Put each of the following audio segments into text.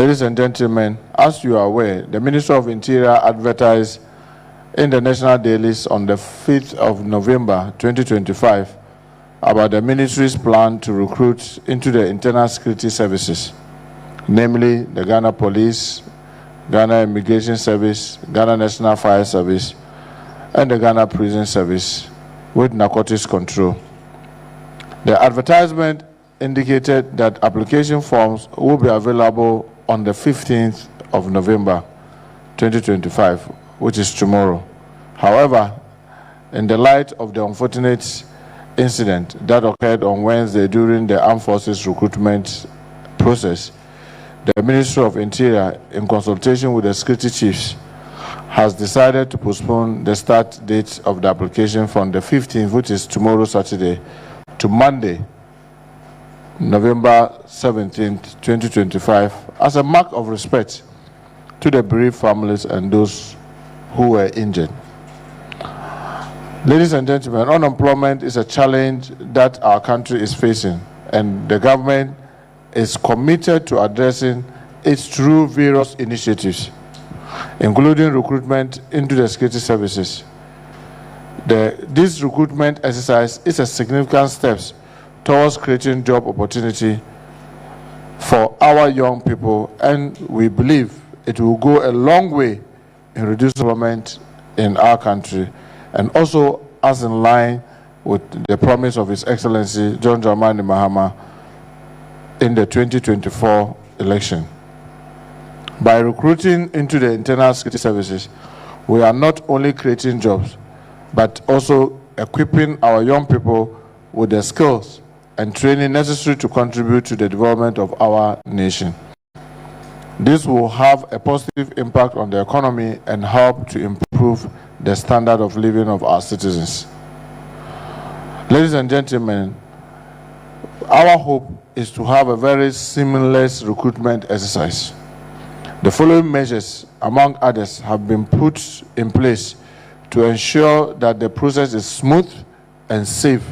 Ladies and gentlemen, as you are aware, the Ministry of Interior advertised in the national dailies on the 5th of November 2025 about the ministry's plan to recruit into the internal security services, namely the Ghana Police, Ghana Immigration Service, Ghana National Fire Service, and the Ghana Prison Service with narcotics control. The advertisement indicated that application forms will be available on the 15th of November 2025, which is tomorrow. However, in the light of the unfortunate incident that occurred on Wednesday during the Armed Forces recruitment process, the Ministry of Interior, in consultation with the security chiefs, has decided to postpone the start date of the application from the 15th, which is tomorrow, Saturday, to Monday, November 17th, 2025, as a mark of respect to the bereaved families and those who were injured. Ladies and gentlemen, unemployment is a challenge that our country is facing, and the government is committed to addressing it through various initiatives, including recruitment into the security services. This recruitment exercise is a significant step towards creating job opportunity for our young people, and we believe it will go a long way in reducing unemployment in our country, and also as in line with the promise of His Excellency John Dramani Mahama in the 2024 election. By recruiting into the internal security services, we are not only creating jobs, but also equipping our young people with the skills and training necessary to contribute to the development of our nation. This will have a positive impact on the economy and help to improve the standard of living of our citizens. Ladies and gentlemen, our hope is to have a very seamless recruitment exercise. The following measures, among others, have been put in place to ensure that the process is smooth and safe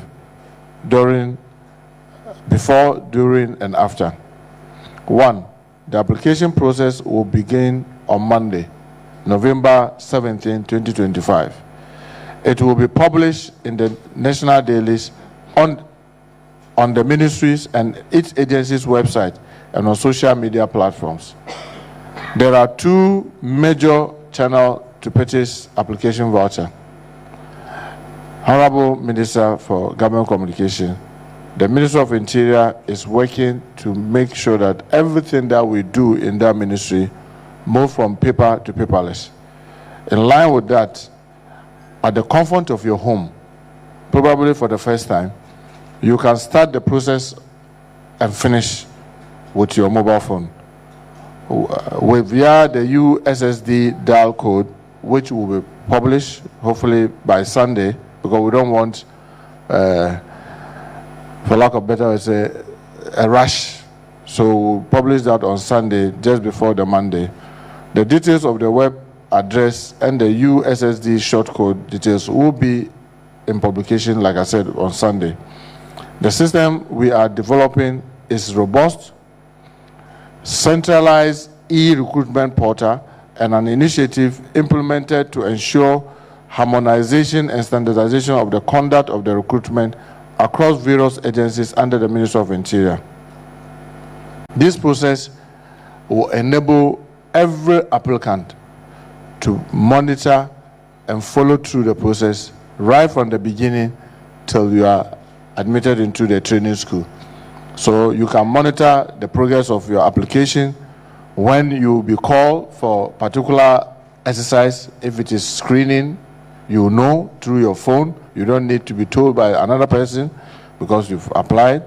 before, during, and after. 1. The application process will begin on Monday, November 17, 2025. It will be published in the national dailies on the ministries and its agencies' website and on social media platforms. There are two major channels to purchase application voucher. Honorable Minister for Government Communication, the Ministry of Interior is working to make sure that everything that we do in that ministry move from paper to paperless. In line with that, at the comfort of your home, probably for the first time, you can start the process and finish with your mobile phone. Via the USSD dial code, which will be published hopefully by Sunday, because we don't want, for lack of better words, a rush. So we'll publish that on Sunday, just before the Monday. The details of the web address and the USSD shortcode details will be in publication, like I said, on Sunday. The system we are developing is robust, centralized e-recruitment portal, and an initiative implemented to ensure harmonization and standardization of the conduct of the recruitment across various agencies under the Ministry of Interior. This process will enable every applicant to monitor and follow through the process right from the beginning till you are admitted into the training school. So you can monitor the progress of your application. When you be called for particular exercise, if it is screening, you know through your phone. You don't need to be told by another person because you've applied.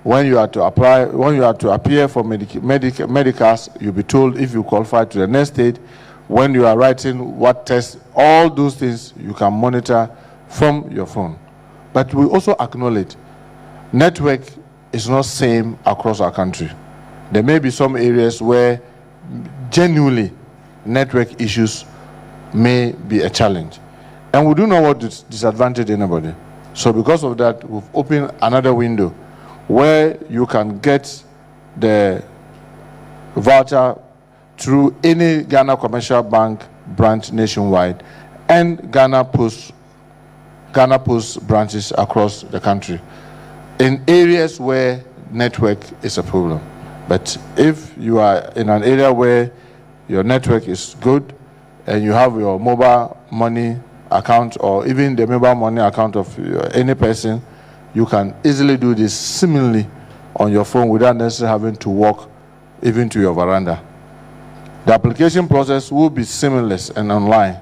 When you are to apply, when you are to appear for medicals, you'll be told if you qualify to the next stage. When you are writing what test, all those things you can monitor from your phone. But we also acknowledge network is not same across our country. There may be some areas where genuinely network issues may be a challenge. And we do not want to disadvantage anybody. So because of that, we've opened another window where you can get the voucher through any Ghana Commercial Bank branch nationwide and Ghana Post branches across the country in areas where network is a problem. But if you are in an area where your network is good and you have your mobile money account or even the mobile money account of any person, you can easily do this similarly on your phone without necessarily having to walk even to your veranda. The application process will be seamless and online,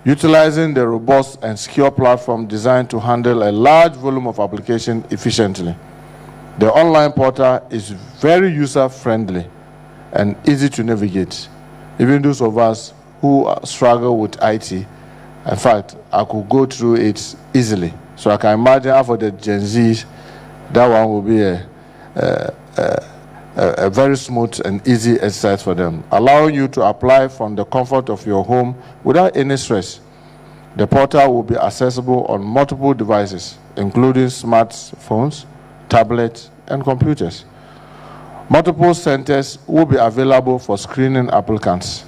utilizing the robust and secure platform designed to handle a large volume of application efficiently. The online portal is very user-friendly and easy to navigate. Even those of us who struggle with IT, in fact, I could go through it easily. So I can imagine for the Gen Zs, that one will be a very smooth and easy exercise for them, allowing you to apply from the comfort of your home without any stress. The portal will be accessible on multiple devices, including smartphones, tablets, and computers. Multiple centers will be available for screening applicants.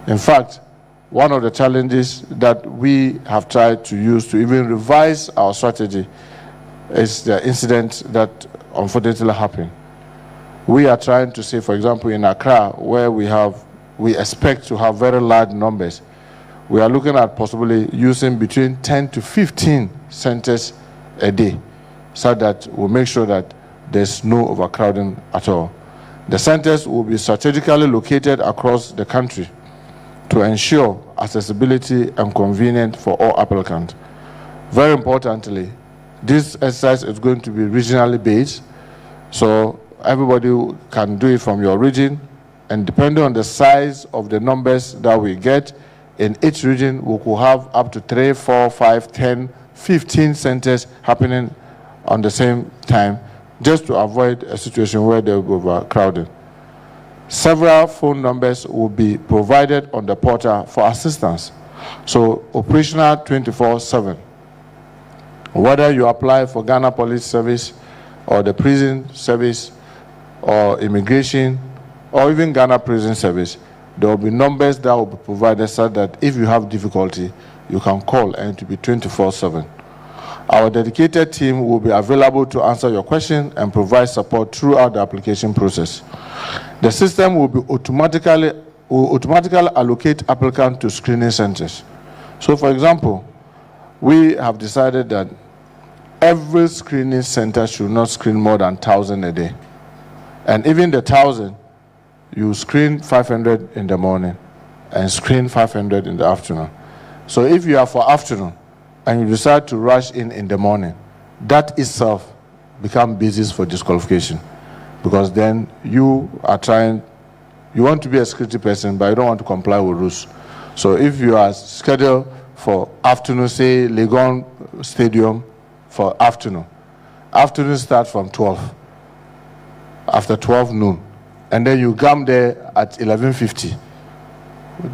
In fact, one of the challenges that we have tried to use to even revise our strategy is the incident that unfortunately happened. We are trying to say, for example, in Accra, where we expect to have very large numbers, we are looking at possibly using between 10 to 15 centers a day, so that we'll make sure that there's no overcrowding at all. The centers will be strategically located across the country to ensure accessibility and convenience for all applicants. Very importantly, this exercise is going to be regionally based, so everybody can do it from your region, and depending on the size of the numbers that we get, in each region we could have up to 3, 4, 5, 10, 15 centers happening on the same time, just to avoid a situation where there will be overcrowding. Several phone numbers will be provided on the portal for assistance, so operational 24/7. Whether you apply for Ghana Police Service or the Prison Service or Immigration or even Ghana Prison Service, there will be numbers that will be provided so that if you have difficulty, you can call, and it will be 24/7. Our dedicated team will be available to answer your question and provide support throughout the application process. The system will automatically allocate applicants to screening centers. So, for example, we have decided that every screening center should not screen more than 1,000 a day. And even the 1,000, you screen 500 in the morning and screen 500 in the afternoon. So if you are for afternoon and you decide to rush in the morning, that itself becomes basis for disqualification, because then you want to be a security person, but you don't want to comply with rules. So if you are scheduled for afternoon, say Legon Stadium for afternoon starts from 12, after 12 noon, and then you come there at 11:50,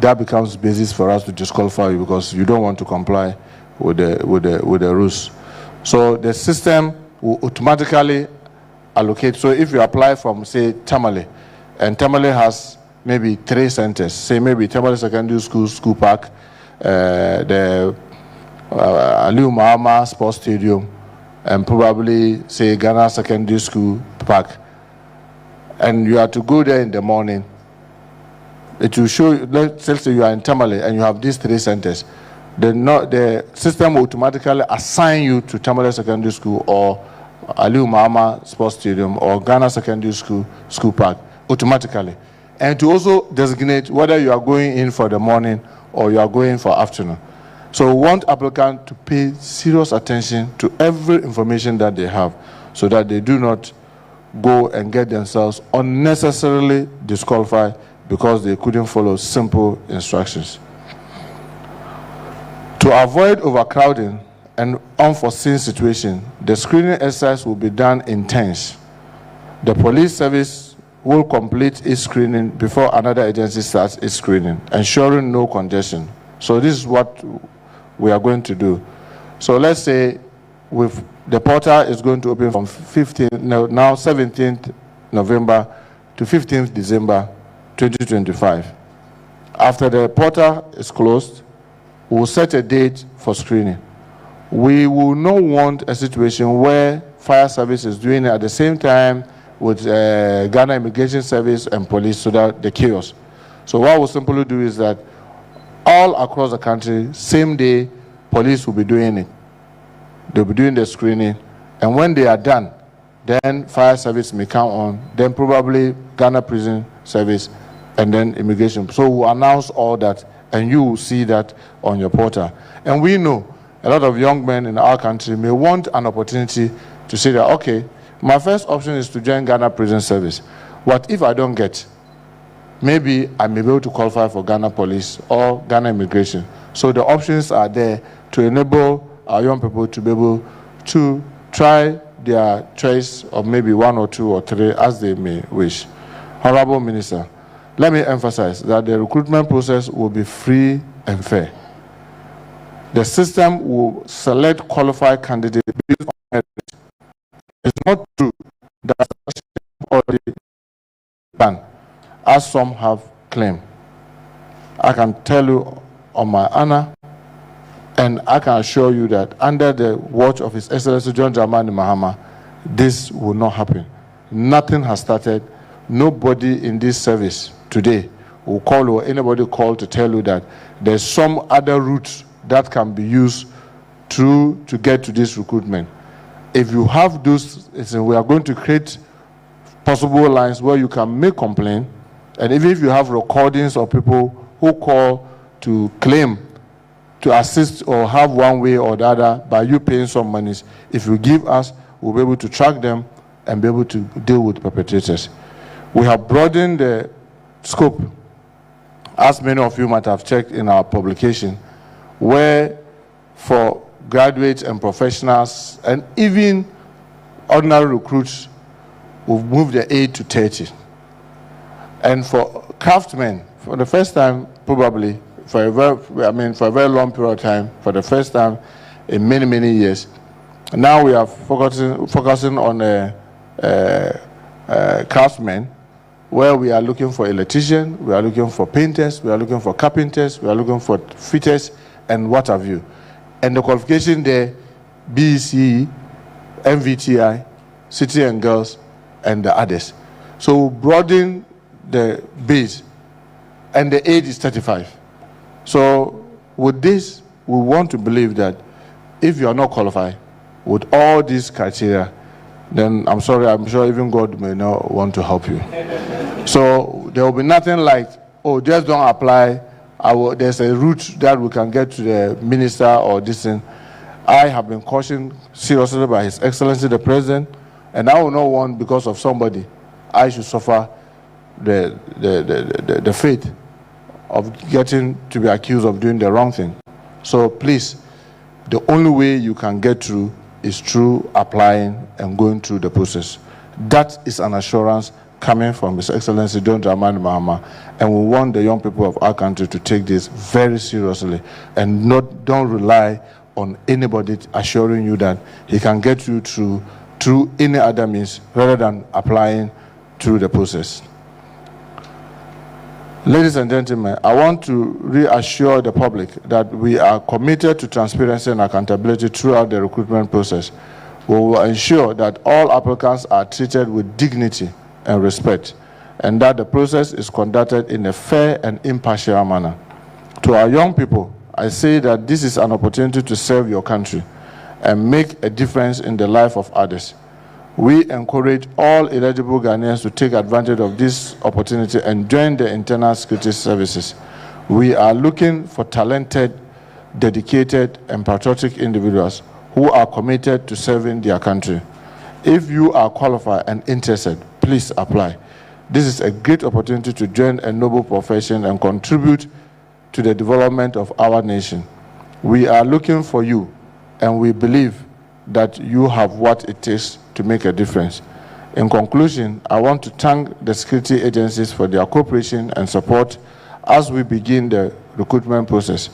that becomes basis for us to disqualify you because you don't want to comply with the rules. So the system will automatically allocate. So if you apply from, say, Tamale, and Tamale has maybe 3 centers, say maybe Tamale Secondary School Park, the Aliu Mahama Sports Stadium, and probably, say, Ghana Secondary School Park, and you have to go there in the morning, it will show you, let's say you are in Tamale and you have these 3 centers, the system will automatically assign you to Tamale Secondary School or Aliu Mahama Sports Stadium or Ghana Secondary School Park automatically, and to also designate whether you are going in for the morning or you are going for afternoon. So we want applicants to pay serious attention to every information that they have, so that they do not go and get themselves unnecessarily disqualified because they couldn't follow simple instructions. To avoid overcrowding and unforeseen situation, the screening exercise will be done in turns. The police service will complete its screening before another agency starts its screening, ensuring no congestion. So this is what we are going to do. So let's say the portal is going to open from 17th November to 15th December 2025. After the portal is closed, we will set a date for screening. We will not want a situation where fire service is doing it at the same time with Ghana Immigration Service and police, so that the chaos. So what we'll simply do is that all across the country, same day, police will be doing it. They'll be doing the screening, and when they are done, then fire service may come on, then probably Ghana Prison Service, and then immigration. So we'll announce all that, and you will see that on your portal. And we know a lot of young men in our country may want an opportunity to say that, okay, my first option is to join Ghana Prison Service. What if I don't get? Maybe I may be able to qualify for Ghana Police or Ghana Immigration. So the options are there to enable our young people to be able to try their choice of maybe 1 or 2 or 3 as they may wish. Honorable Minister, let me emphasize that the recruitment process will be free and fair. The system will select qualified candidates based on merit. It's not true that already banned, as some have claimed. I can tell you on my honor, and I can assure you that under the watch of His Excellency John Dramani Mahama, this will not happen. Nothing has started. Nobody in this service today will call, or anybody call to tell you that there's some other route that can be used to get to this recruitment. If you have those, we are going to create possible lines where you can make complaint, and even if you have recordings of people who call to claim to assist or have one way or the other by you paying some monies, if you give us, we'll be able to track them and be able to deal with perpetrators. We have broadened the scope, as many of you might have checked in our publication, where for graduates and professionals and even ordinary recruits, we've moved the age to 30. And for craftsmen, for the first time, probably, for a very long period of time, for the first time in many, many years, now we are focusing on craftsmen, where we are looking for electricians, we are looking for painters, we are looking for carpenters, we are looking for fitters, and what have you. And the qualification there, BEC, MVTI, City and Girls, and the others. So broaden the base, and the age is 35. So with this, we want to believe that if you are not qualified with all these criteria, then I'm sorry, I'm sure even God may not want to help you. So there will be nothing like, oh, just don't apply. There's a route that we can get to the minister or this thing. I have been cautioned seriously by His Excellency the President, and I will not want, because of somebody, I should suffer the fate of getting to be accused of doing the wrong thing. So please, the only way you can get through is through applying and going through the process. That is an assurance coming from His Excellency John Dramani Mahama, and we want the young people of our country to take this very seriously and don't rely on anybody assuring you that he can get you through any other means rather than applying through the process. Ladies and gentlemen, I want to reassure the public that we are committed to transparency and accountability throughout the recruitment process. We will ensure that all applicants are treated with dignity and respect, and that the process is conducted in a fair and impartial manner. To our young people, I say that this is an opportunity to serve your country and make a difference in the life of others. We encourage all eligible Ghanaians to take advantage of this opportunity and join the internal security services. We are looking for talented, dedicated, and patriotic individuals who are committed to serving their country. If you are qualified and interested, please apply. This is a great opportunity to join a noble profession and contribute to the development of our nation. We are looking for you, and we believe that you have what it takes to make a difference. In conclusion, I want to thank the security agencies for their cooperation and support as we begin the recruitment process.